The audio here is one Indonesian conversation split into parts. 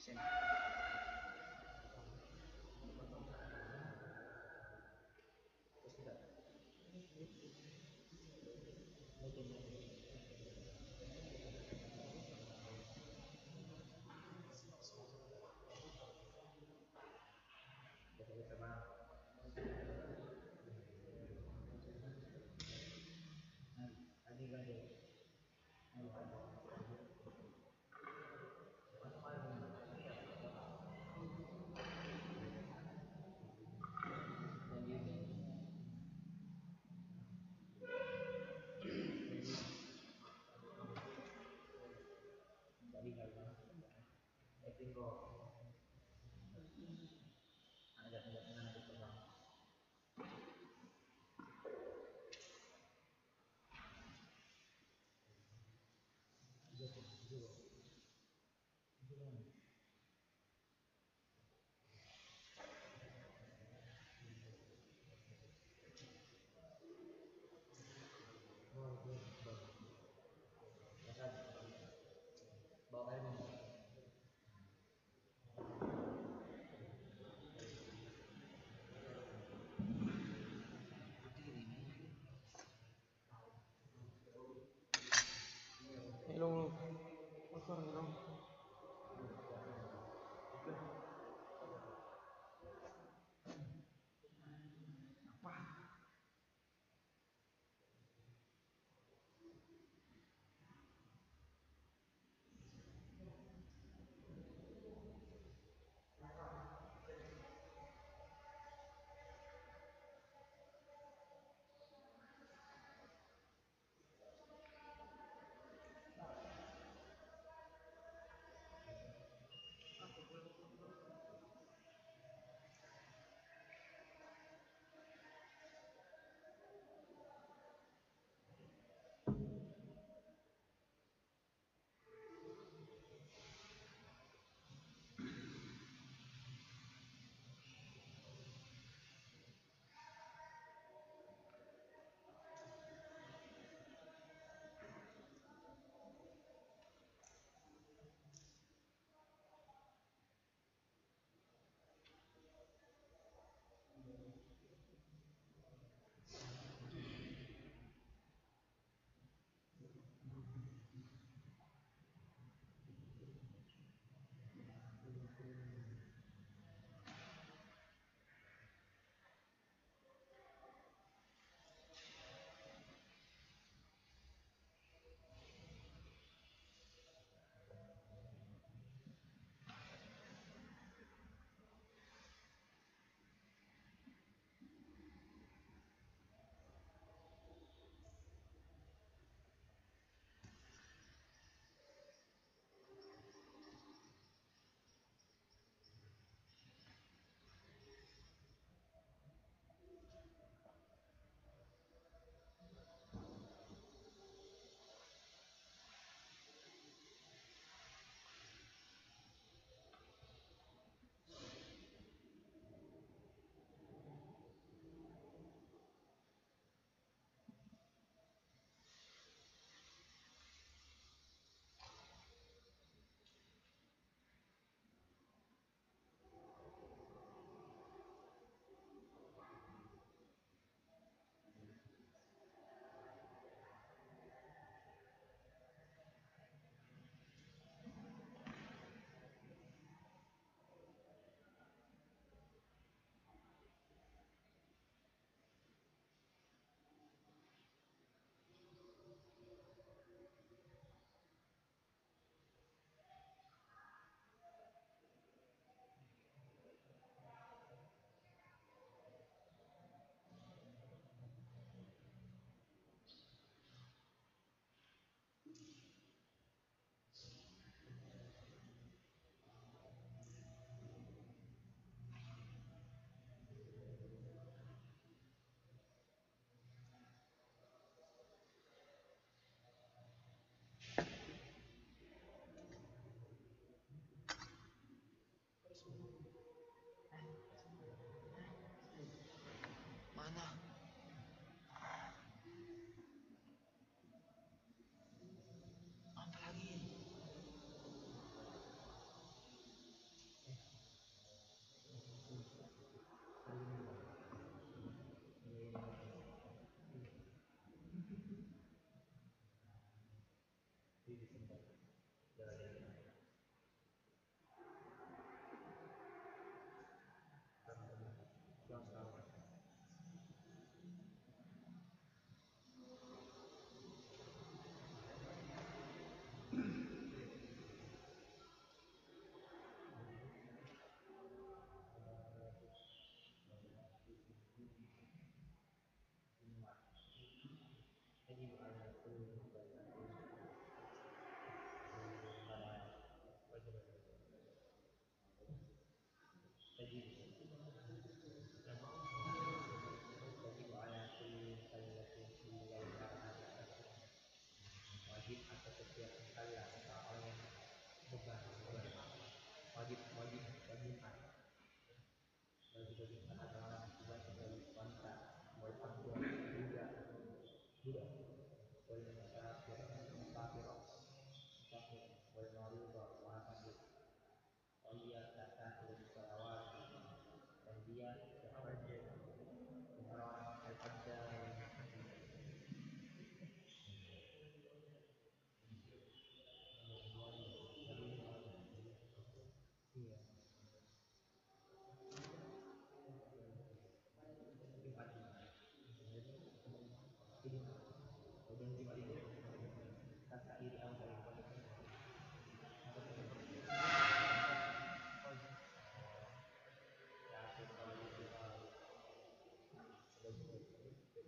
Sini. Terus kita.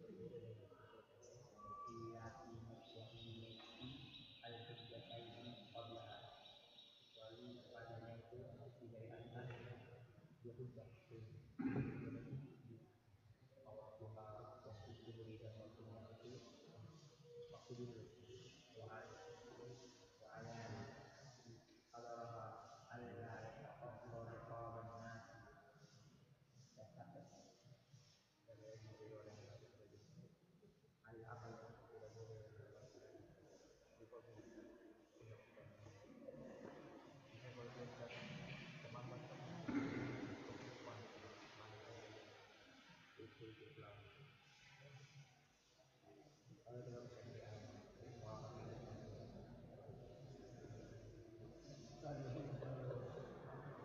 berbeda dengan setelahnya. Illati wahiyati al-hujjataini qablaha, kecuali padanya itu mesti dari atas dua hujjah. Di waktuha waktu zuhri dan waktunya itu waktu dulu wa'ayan qadaraha alla yataqabba riqaban nasi dan atas dari orang yang al-aqal tidak boleh melakukan riqaban tindak-tindak bisa berbuat terlambat perempuan wanita yang itu Islam. Kalau dalam syariat Muhammad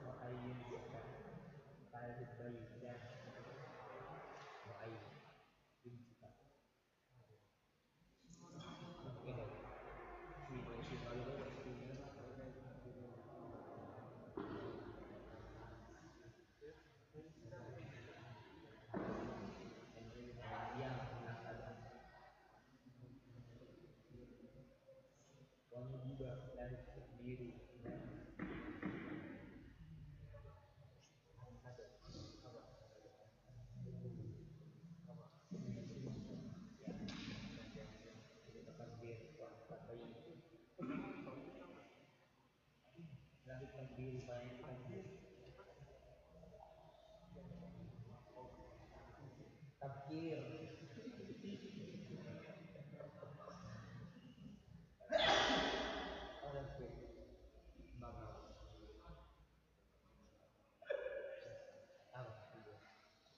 muayyin kita tayyib dan muayyin kita mungkin si kalau yang akan wanita juga dari sendiri dan ada takbir takbir dari takbir baik takbir takbir ada sih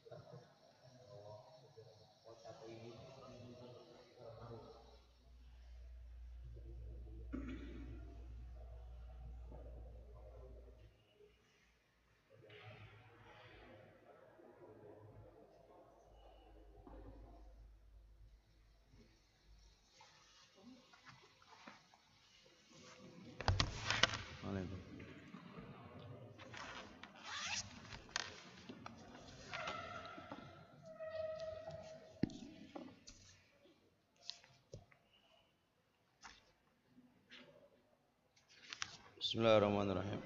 bagus apa kota ini tahu Bismillahirrahmanirrahim.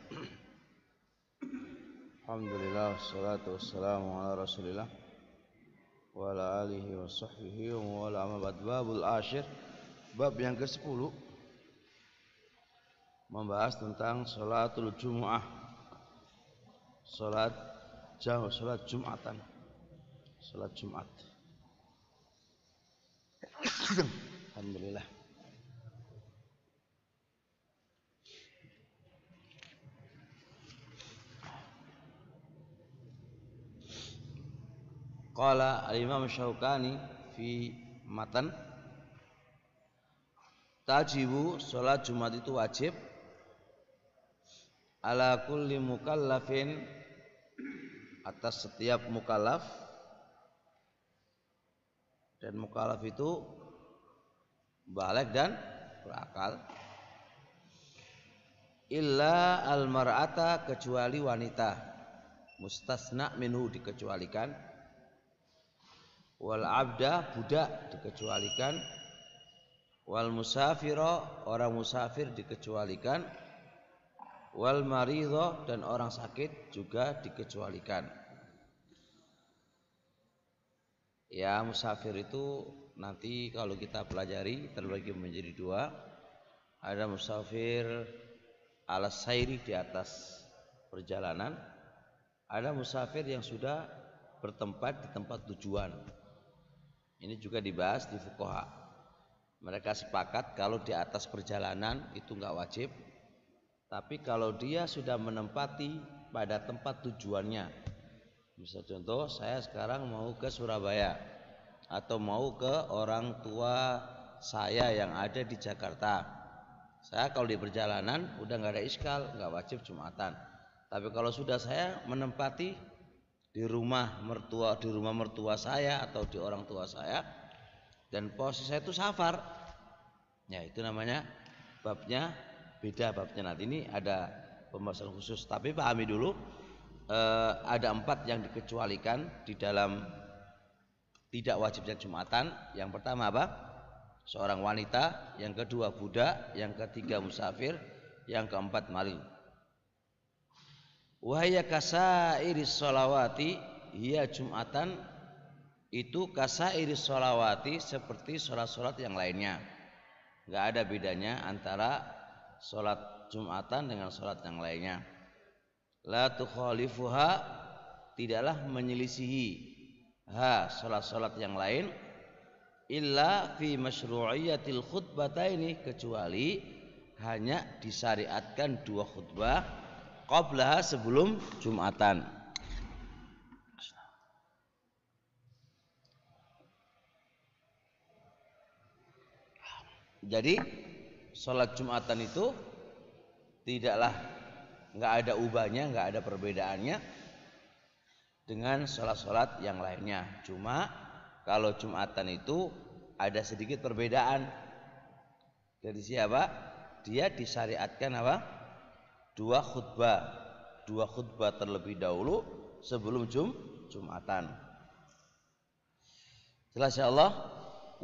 Alhamdulillah wassalatu wassalamu ala Rasulillah wa ala alihi wa sahbihi wa ala amma ba'd. Babul asyir, bab yang ke-10 membahas tentang salatul Jumu'ah. Salat Jumatan. Salat Jumat. Alhamdulillah. Qala al-Imam Syaukani fi matan tajibu salat Jumat itu wajib ala kulli mukallafin atas setiap mukallaf, dan mukallaf itu baligh dan berakal, illa al-mar'ata kecuali wanita, mustasna minhu dikecualikan, wal abda budak dikecualikan, wal musafiro orang musafir dikecualikan, wal maridho dan orang sakit juga dikecualikan. Ya, musafir itu nanti kalau kita pelajari terbagi menjadi dua. Ada musafir ala sairi di atas perjalanan, ada musafir yang sudah bertempat di tempat tujuan. Ini juga dibahas di fuqaha. Mereka sepakat kalau di atas perjalanan itu enggak wajib, tapi kalau dia sudah menempati pada tempat tujuannya, misal contoh saya sekarang mau ke Surabaya atau mau ke orang tua saya yang ada di Jakarta, saya kalau di perjalanan udah nggak ada iskal, nggak wajib Jumatan. Tapi kalau sudah saya menempati di rumah mertua saya atau di orang tua saya, dan posisi saya itu safar, ya itu namanya babnya beda babnya. Nanti ini ada pembahasan khusus, tapi pahami dulu ada 4 yang dikecualikan di dalam tidak wajibnya Jumatan. Yang pertama apa? Seorang wanita, yang kedua budak, yang ketiga musafir, yang keempat maling. Wahya kasairis sholawati, hiya Jumatan, itu kasairis sholawati seperti sholat-sholat yang lainnya. Enggak ada bedanya antara sholat Jumatan dengan sholat yang lainnya. La tukhalifuha, tidaklah menyelisihi sholat-sholat yang lain, illa fi masyru'iyatil khutbataini, kecuali hanya disyariatkan 2 khutbah qablaha, sebelum Jumatan. Jadi sholat Jumatan itu tidaklah, nggak ada ubahnya, nggak ada perbedaannya dengan sholat-sholat yang lainnya. Cuma kalau Jumatan itu ada sedikit perbedaan. Dari siapa? Dia disyariatkan apa? 2 khutbah. 2 khutbah terlebih dahulu sebelum Jumatan. Jelas ya Allah.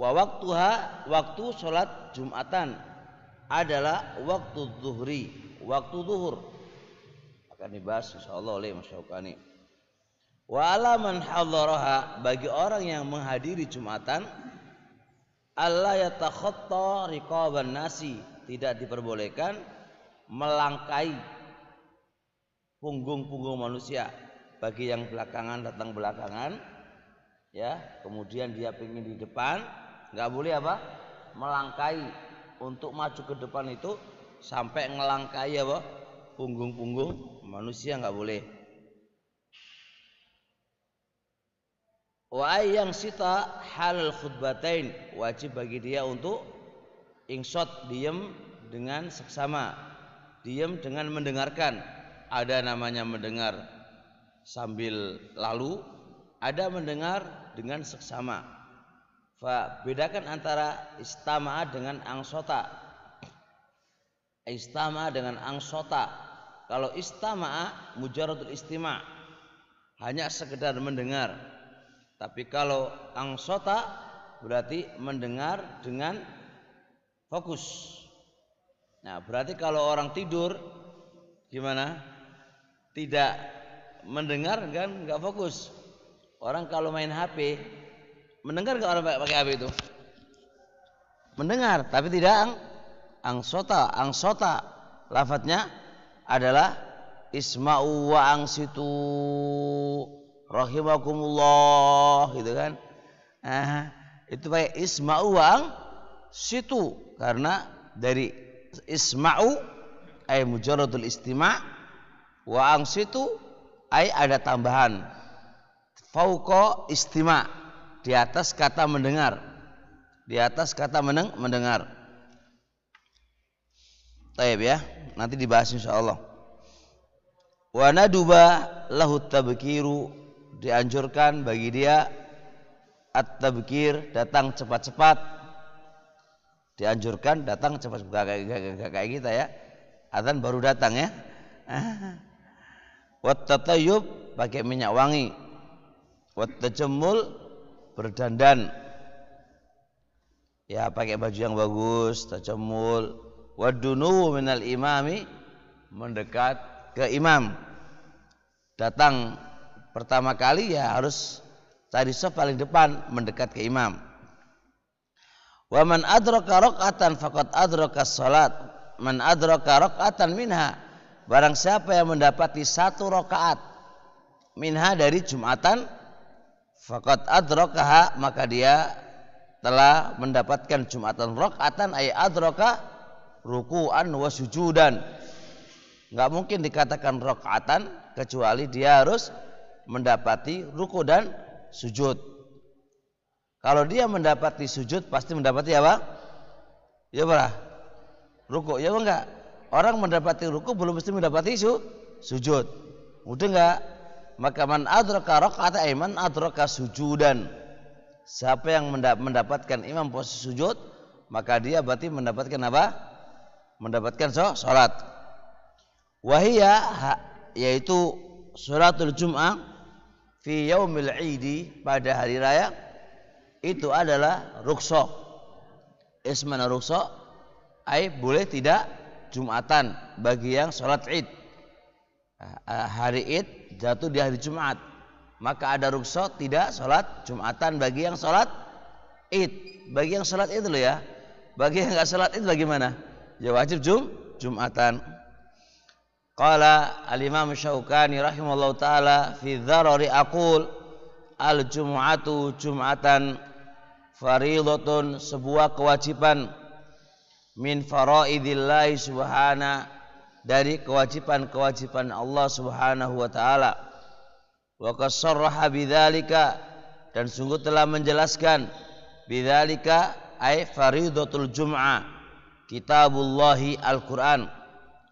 Wa waktuha, waktu sholat Jumatan adalah waktu zuhri, waktu zuhur. Akan dibahas insyaallah oleh Mas Syaukani. Wa alaman hadaraha, bagi orang yang menghadiri Jumatan, alla yatakhatta riqaban nasi, tidak diperbolehkan melangkai punggung-punggung manusia. Bagi yang belakangan datang belakangan, ya, kemudian dia pengen di depan, nggak boleh apa? Melangkai. Untuk maju ke depan itu sampai ngelangkai apa? Punggung-punggung manusia, nggak boleh. Wa yang sita halal khutbatain, wajib bagi dia untuk insot, diam dengan seksama, diam dengan mendengarkan. Ada namanya mendengar sambil lalu, ada mendengar dengan seksama. Fa, bedakan antara istama'a dengan angsota. Istama'a dengan angsota. Kalau istama'a mujaradul istima', hanya sekedar mendengar. Tapi kalau angsota berarti mendengar dengan fokus. Nah, berarti kalau orang tidur gimana? Tidak mendengar kan, enggak fokus. Orang kalau main HP, mendengar enggak orang pakai HP itu? Mendengar, tapi tidak angsota. Angsota lafadznya adalah isma'u wa angsitu rahimakumullah, gitu kan. Itu pakai isma'u wa angsitu, karena dari isma'u ay mujarradul istima', wa angsitu ay ada tambahan fauqa istima', di atas kata mendengar, di atas kata mendengar. Taib ya, nanti dibahas insyaallah. Wa naduba lahu tabkiru, dianjurkan bagi dia at-tabkir, datang cepat-cepat. Dianjurkan datang cepat-cepat, kayak kita ya. Adzan baru datang ya. Wat tatayyub, pakai minyak wangi. Wat tajammul, berdandan. Ya, pakai baju yang bagus, tajammul. Wadunu minal imami, mendekat ke imam. Datang pertama kali ya harus cari saf paling depan, mendekat ke imam. Wa man adraka raq'atan faqad adraka shalat. Man adraka raq'atan minha, barang siapa yang mendapati 1 rakaat minha dari Jumatan, faqad adrakaha, maka dia telah mendapatkan Jumatan. Raq'atan ay adraka ruku'an wa sujudan. Enggak mungkin dikatakan rakaatan kecuali dia harus mendapati ruku dan sujud. Kalau dia mendapati sujud, pasti mendapati apa? Ya berah? Ruku, ya enggak? Orang mendapati ruku belum mesti mendapati sujud. Udah enggak? Maka man adraka raq'ata ay man adraka sujudan. Siapa yang mendapatkan imam posisi sujud, maka dia berarti mendapatkan apa? Mendapatkan salat. Wahia, yaitu salatul Jum'ah fi yaumil Idi, pada hari raya itu adalah rukhsah. Ismana rukhsah ai boleh tidak Jumatan bagi yang sholat Id. Hari Id jatuh di hari Jumat, maka ada rukhsah tidak sholat Jumatan bagi yang sholat Id. Bagi yang sholat Id loh ya. Bagi yang nggak sholat Id bagaimana? Ya wajib Jumatan. Qala al-Imam Syaukani rahimahullahu taala fi dzarari aqul al-jum'atu jum'atan fariidatun, sebuah kewajiban min faraidillahi subhana, dari kewajiban-kewajiban Allah Subhanahu wa taala. Wa qasarraha bidzalika, dan sungguh telah menjelaskan bidzalika ay faridatul jum'ah kitabullahi al-Qur'an.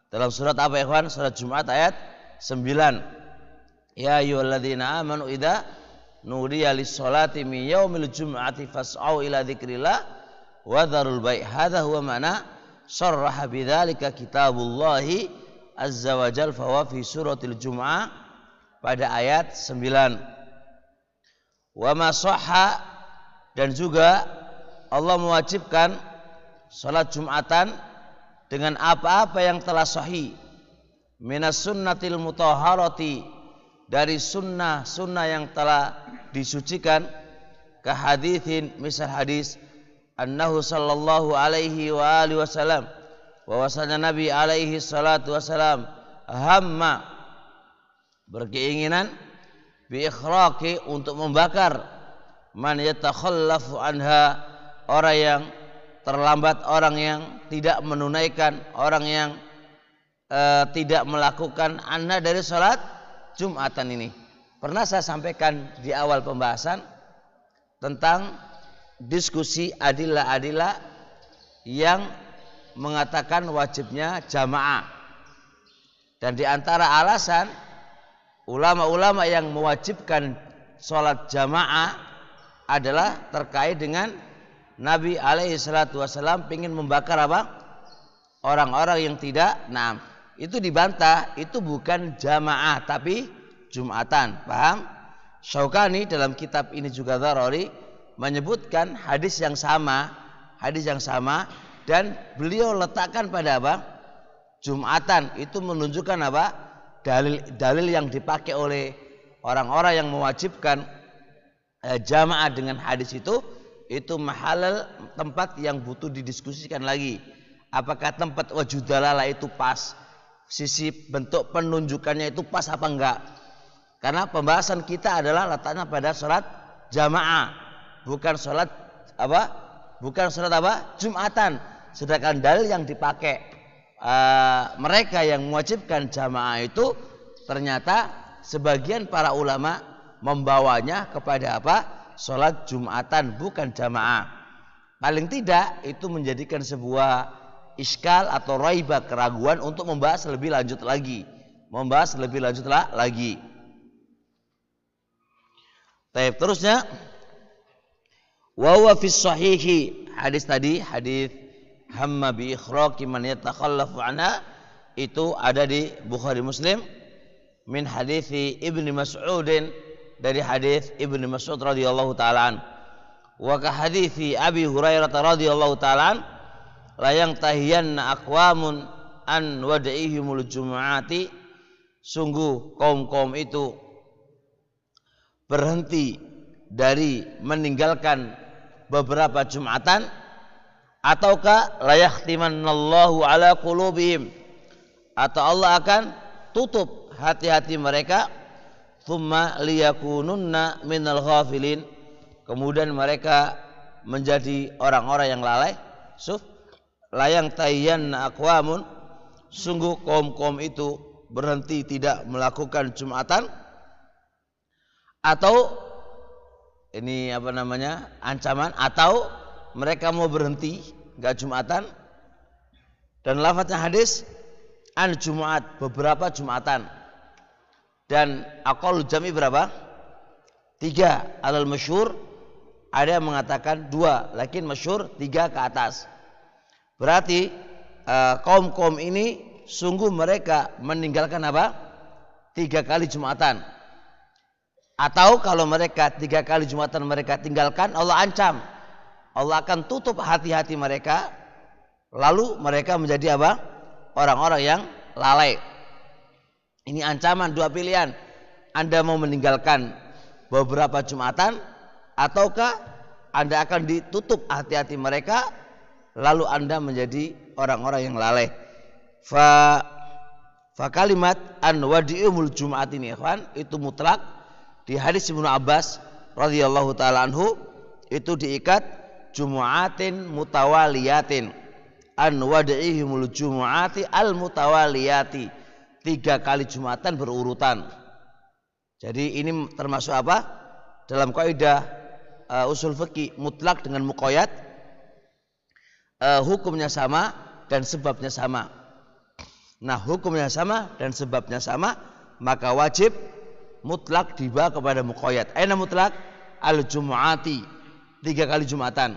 Dalam surat apa ya kawan? Surat Jumat ayat 9. Ya ayyuhalladzina amanu idza nudiya lis-sholati min yaumil jum'ati fas'au ila dzikrillah wa dzarul bai'. Hadza huwa ma'na sarraha bidzalika kitabullahi azza wa jalla fa huwa fi suratil Jum'ah pada ayat 9. Wa ma shahha, dan juga Allah mewajibkan salat Jumatan dengan apa-apa yang telah sahih minas sunnatil mutahharati, dari sunnah-sunnah yang telah disucikan, ka haditsin, misal hadis annahu sallallahu alaihi wa alihi wasallam, bahwasanya Nabi alaihi salatu wasalam hamma, berkeinginan, bi ikhraqi, untuk membakar, man yatakhallafu anha, orang yang terlambat, orang yang tidak menunaikan, orang yang tidak melakukan anha, dari salat Jumatan ini. Pernah saya sampaikan di awal pembahasan tentang diskusi adillah-adillah yang mengatakan wajibnya jamaah. Dan di antara alasan ulama-ulama yang mewajibkan sholat jamaah adalah terkait dengan Nabi alaihi salatu wasallam ingin membakar apa? Orang-orang yang tidak. Nah, itu dibantah, itu bukan jamaah tapi Jumatan. Paham? Syaukani dalam kitab ini juga Dzarari menyebutkan hadis yang sama, dan beliau letakkan pada apa? Jumatan. Itu menunjukkan apa? Dalil yang dipakai oleh orang-orang yang mewajibkan jamaah dengan hadis itu mahal, tempat yang butuh didiskusikan lagi. Apakah tempat wajudalala itu pas? Sisi bentuk penunjukannya itu pas apa enggak? Karena pembahasan kita adalah letaknya pada sholat jamaah, bukan sholat apa? Jumatan. Sedangkan dalil yang dipakai mereka yang mewajibkan jamaah itu ternyata sebagian para ulama membawanya kepada apa? Sholat Jumatan, bukan jamaah. Paling tidak itu menjadikan sebuah iskal atau raibah, keraguan untuk membahas lebih lanjut lagi. Baik, terusnya wa huwa fis sahihi, hadis tadi, hadis hamma bi ikhraqi man yatakhallafu anha, itu ada di Bukhari Muslim, min hadisi Ibnu Mas'udin, dari hadis Ibnu Mas'ud radhiyallahu taala an, wa ka hadisi Abi Hurairah radhiyallahu taala an, la yang tahiyanna aqwamun an wada'ihimul jumu'ati, sungguh kaum-kaum itu berhenti dari meninggalkan beberapa Jumatan, ataukah la yahtimannallahu ala qulubihim, atau Allah akan tutup hati-hati mereka, thumma liyakununna minal ghafilin, kemudian mereka menjadi orang-orang yang lalai. Layang tayyan aqwamun, sungguh kaum-kaum itu berhenti tidak melakukan Jumatan, atau ini apa namanya, ancaman, atau mereka mau berhenti enggak Jumatan. Dan lafadznya hadis an Jumat, beberapa Jumatan. Dan aqall jami berapa? 3. Alal masyhur ada yang mengatakan 2, lakin masyhur 3 ke atas. Berarti kaum-kaum ini sungguh mereka meninggalkan apa? 3 kali Jumatan. Atau kalau mereka 3 kali Jumatan mereka tinggalkan, Allah ancam, Allah akan tutup hati-hati mereka, lalu mereka menjadi apa? Orang-orang yang lalai. Ini ancaman, 2 pilihan. Anda mau meninggalkan beberapa Jumatan, ataukah Anda akan ditutup hati-hati mereka, lalu Anda menjadi orang-orang yang lalai. Fa kalimat an wadi'umul Jum'at ini ikhwan, itu mutlak. Di hadis Ibnu Abbas radhiyallahu taala anhu itu diikat jumu'atin mutawaliyatin, an wadi'ihimul jumu'ati al mutawaliyati, 3 kali Jumatan berurutan. Jadi ini termasuk apa? Dalam kaidah usul fikih, mutlak dengan muqayyad, hukumnya sama dan sebabnya sama. Nah, hukumnya sama dan sebabnya sama, maka wajib mutlak dibawa kepada muqayyad. Aina mutlak? Al-jumu'ati, 3 kali Jumatan.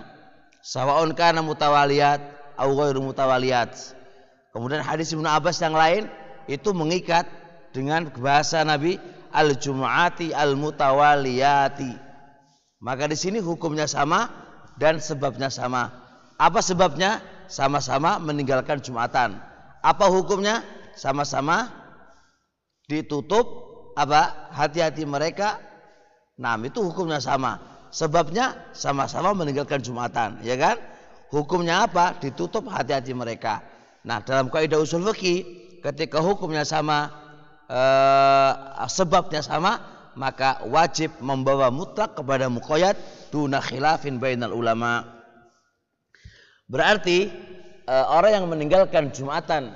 Sawa'un kana mutawaliyat au ghairu mutawaliyat. Kemudian hadis Ibnu Abbas yang lain itu mengikat dengan bahasa Nabi, al-jumu'ati al-mutawaliyati. Maka di sini hukumnya sama dan sebabnya sama. Apa sebabnya? Sama-sama meninggalkan Jumatan. Apa hukumnya? Sama-sama ditutup apa? Hati-hati mereka. Nah, itu hukumnya sama. Sebabnya sama-sama meninggalkan Jumatan, ya kan? Hukumnya apa? Ditutup hati-hati mereka. Nah, dalam kaidah usul fikih, ketika hukumnya sama, sebabnya sama, maka wajib membawa mutlak kepada muqayyad duna khilafin bainal ulama. Berarti orang yang meninggalkan Jumatan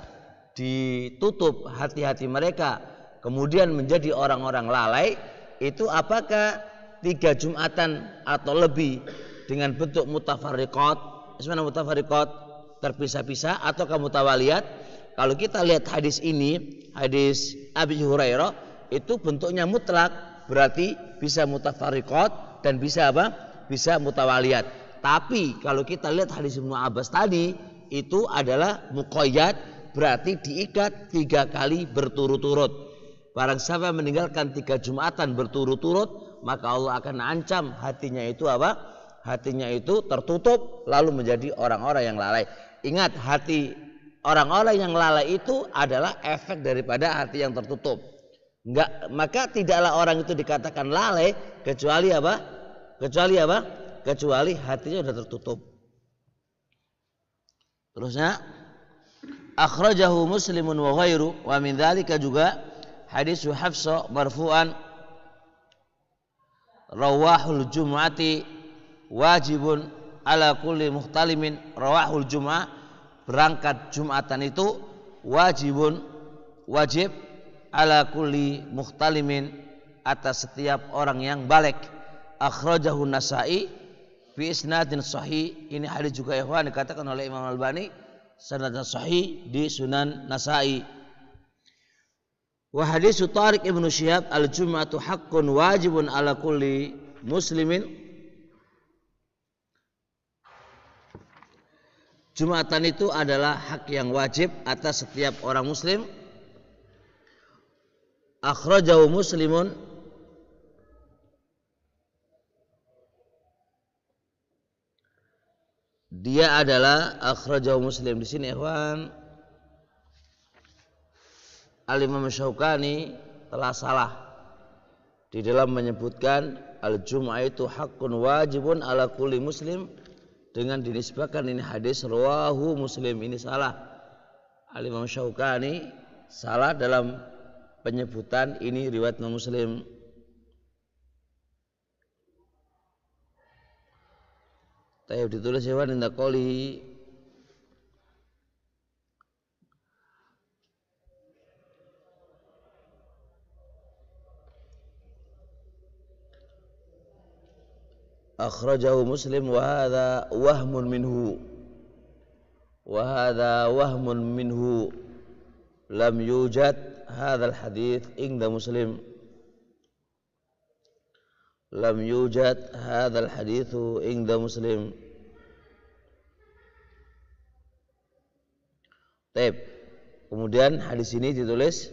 ditutup hati-hati mereka, kemudian menjadi orang-orang lalai, itu apakah 3 Jumatan atau lebih dengan bentuk mutafarriqat, sebenarnya mutafarriqat terpisah-pisah, atau mutawaliyat? Kalau kita lihat hadis ini, hadis Abi Hurairah, itu bentuknya mutlak, berarti bisa mutafarriqat dan bisa apa? Bisa mutawaliyat. Tapi kalau kita lihat hadis Ibnu Abbas tadi, itu adalah muqayyad, berarti diikat 3 kali berturut-turut. Barang siapa meninggalkan 3 Jumatan berturut-turut, maka Allah akan ancam hatinya itu apa? Hatinya itu tertutup, lalu menjadi orang-orang yang lalai. Ingat, hati orang-orang yang lalai itu adalah efek daripada hati yang tertutup. Enggak, maka tidaklah orang itu dikatakan lalai kecuali apa? Kecuali apa? Kecuali hatinya sudah tertutup. Terusnya, akhrajahu Muslimun wa ghairu, wa min dzalika juga hadis Hafsah marfu'an, rawahul jum'ati wajibun ala kulli muhtalimin. Rawahul jum'ah, berangkat Jumatan itu wajibun, wajib, ala kulli muhtalimin, atas setiap orang yang balik. Akhrajahu Nasa'i fi isnadin sahih. Ini hadis juga ikhwan dikatakan oleh Imam Al-Albani sanadnya sahih di Sunan Nasa'i. Wa hadis Tariq Ibnu Syihab, al-jum'atu haqqun wajibun ala kulli muslimin. Jumatan itu adalah hak yang wajib atas setiap orang muslim. Akhrajahu Muslimun, dia adalah akhrajahu Muslim. Di sini ikhwan, Al-Imam Syaukani telah salah di dalam menyebutkan al-jum'ah itu haqqun wajibun ala kulli muslim dengan dinisbahkan ini hadis rawahu Muslim. Ini salah. Al-Imam Syaukani salah dalam penyebutan ini riwayat Muslim. Tayyib ditulis hewan inda qoli akhrajahu Muslim wa hadha wahmun minhu, wa hadha wahmun minhu, lam yujad hadzal hadits inda Muslim, lam yujad hadzal haditsu inda Muslim. Taib. Kemudian hadis ini ditulis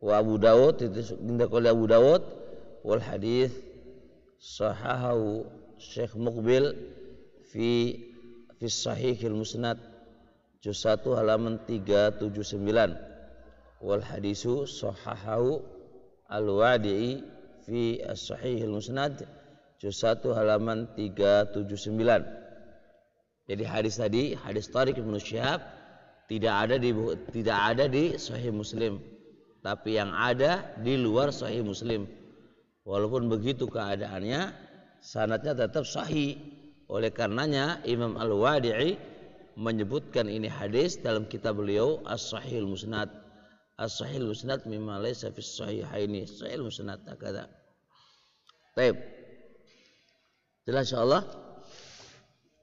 wa Abu Dawud, inda qali Abu Dawud, wal hadis sahahahu Syekh Muqbil fi Sahihil Musnad juz 1 halaman 379 wal hadisu sahahahu Al-Wadi'i fi Sahihil Musnad juz 1 halaman 379. Jadi hadis tadi, hadis Tariq bin Syihab tidak ada di Sahih Muslim, tapi yang ada di luar Sahih Muslim. Walaupun begitu keadaannya, sanadnya tetap sahih. Oleh karenanya Imam Al-Wadi'i menyebutkan ini hadis dalam kitab beliau As-Sahihul Musnad. As-Sahihul Musnad mimma laysa fis sahihaini. Sahihul Musnad kata. Baik. Jelas insyaallah?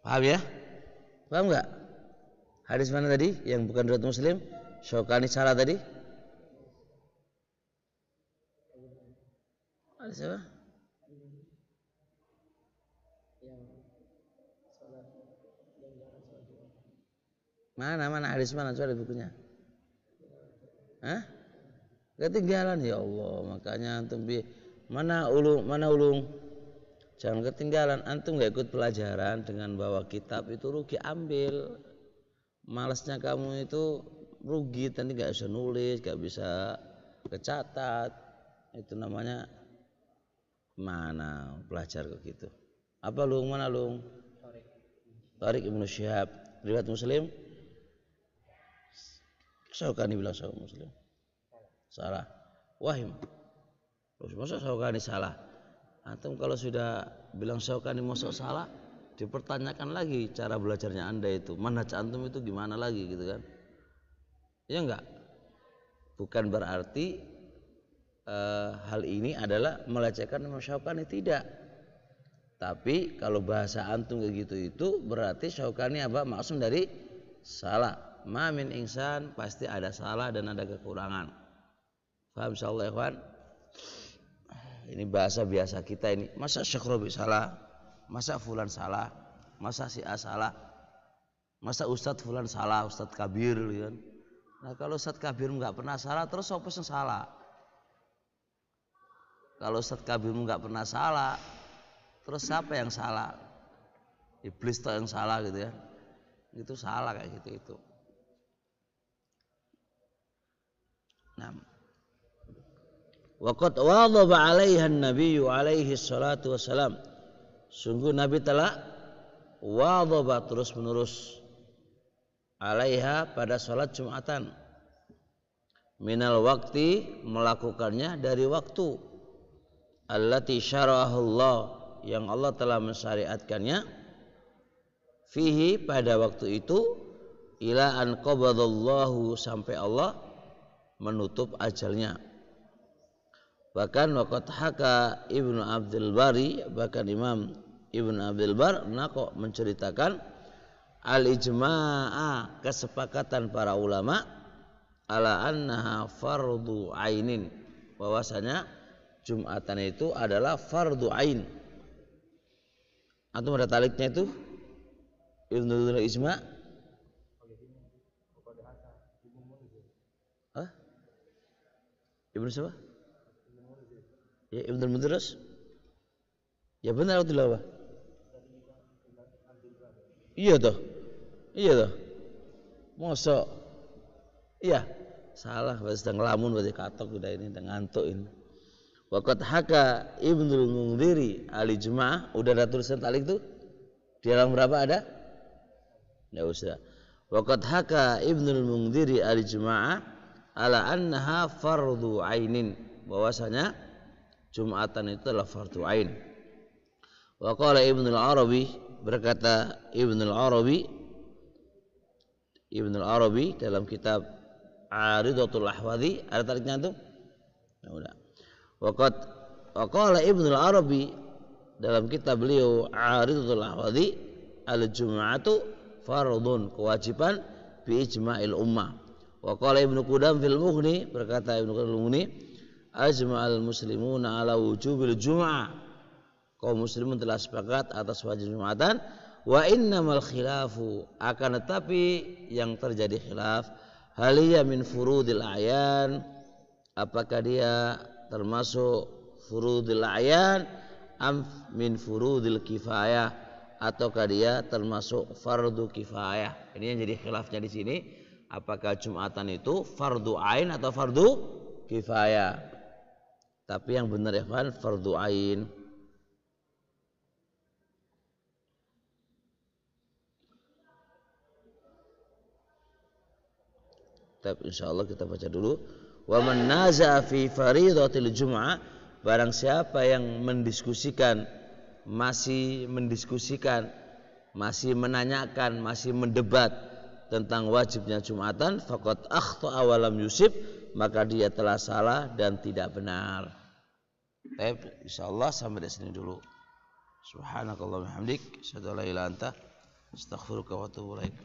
Paham ya? Paham enggak? Hadis mana tadi yang bukan riwayat Muslim? Syaukani salah tadi? Hadis apa? Mana hadis mana? Coba bukunya. Hah? Ketinggalan ya Allah, makanya antum mana ulung? Jangan ketinggalan, antum nggak ikut pelajaran dengan bawa kitab itu rugi ambil. Malasnya kamu itu rugi, nanti nggak bisa nulis, nggak bisa kecatat. Itu namanya mana belajar kok gitu. Apa lung? Mana lung? Tariq Ibnu Syihab, riwayat Muslim. Syaukani bilang Sahih Muslim. Salah. Wahim. Terus masa Syaukani salah? Antum kalau sudah bilang Syaukani masuk salah, dipertanyakan lagi cara belajarnya Anda itu. Manhaj antum itu gimana lagi gitu kan? Ya enggak? Bukan berarti hal ini adalah melecehkan Imam Syaukani, tidak. Tapi kalau bahasa antum kayak gitu itu berarti Syaukani apa? Maksud dari salah. Ma min insan pasti ada salah dan ada kekurangan. Paham insyaallah ya kawan? Ini bahasa biasa kita ini. Masa Syekh Robi salah? Masa fulan salah? Masa si A salah? Masa Ustadz fulan salah? Ustadz Kabir kan? Nah kalau Ustadz Kabir nggak pernah salah, terus siapa yang salah? Kalau Ustadz Kabir nggak pernah salah, terus siapa yang salah? Iblis toh yang salah gitu ya? Itu salah kayak gitu itu. Nah. Waqad wadhaba 'alaiha an-nabiy alaihi salatu wassalam. Sungguh Nabi telah wadhaba terus menerus 'alaiha pada salat Jumatan. Minal waqti melakukannya dari waktu. Allati syara'ahu Allah yang Allah telah mensyariatkannya fihi pada waktu itu ila an qabadallahu sampai Allah menutup ajalnya. Bahkan waqad haka Ibnu Abdul Bari, bahkan Imam Ibnu Abdul Bar nako menceritakan al-ijma'a kesepakatan para ulama ala annaha fardu ainin, bahwasanya Jumatan itu adalah fardu ain. Antum ada taliknya itu Ibnu Ijma'. Hah? Ibnu siapa? Ya Ibnu Mudras. Ya benar atau apa? Iya toh. Mosok. Iya. Salah, sedang ngelamun berarti katok udah ini, udah ngantuk ini. Waqat haka Ibnul Mundhiri al-Ijma', udah ada tulisan talik tuh? Di halaman berapa ada? Enggak usah. Waqat haka Ibnul Mundhiri al-Ijma' ala annaha fardu ainin, bahwasanya Jumatan itu adalah fardu ain. Wa qala Ibnu al-Arabi, berkata Ibnu al-Arabi dalam kitab Aridatul Ahwadhi, ada tariknya tuh? Ya udah. Wa qala Ibnu al-Arabi dalam kitab beliau Aridatul Ahwadhi, al-jum'atu fardun, kewajiban bi ijma'il ummah. Wa qala Ibnu Qudam fil Mughni, berkata Ibnu Qudam fil Mughni, ajma'al muslimuna ala wujubil jum'ah, kaum muslimun telah sepakat atas wajib Jumatan. Wa innamal khilafu, akan tetapi yang terjadi khilaf, haliya min furudil a'yan, apakah dia termasuk furudil ayan am min furudil kifayah, ataukah dia termasuk fardu kifayah. Ini yang jadi khilafnya di sini, apakah Jumatan itu fardu ain atau fardu kifayah. Tapi yang benar ya kan fardu ain. Tapi insyaallah kita baca dulu. Wa man naza'a fi fariidatil jum'ah, barang siapa yang mendiskusikan, masih menanyakan, masih mendebat tentang wajibnya Jumatan, faqad akhta'a wa lam yusib, maka dia telah salah dan tidak benar. Baik, insyaallah sampai di sini dulu. Subhanakallahumma hamdik, asyhadu an la ilaha illa anta, astaghfiruka wa atubu ilaik.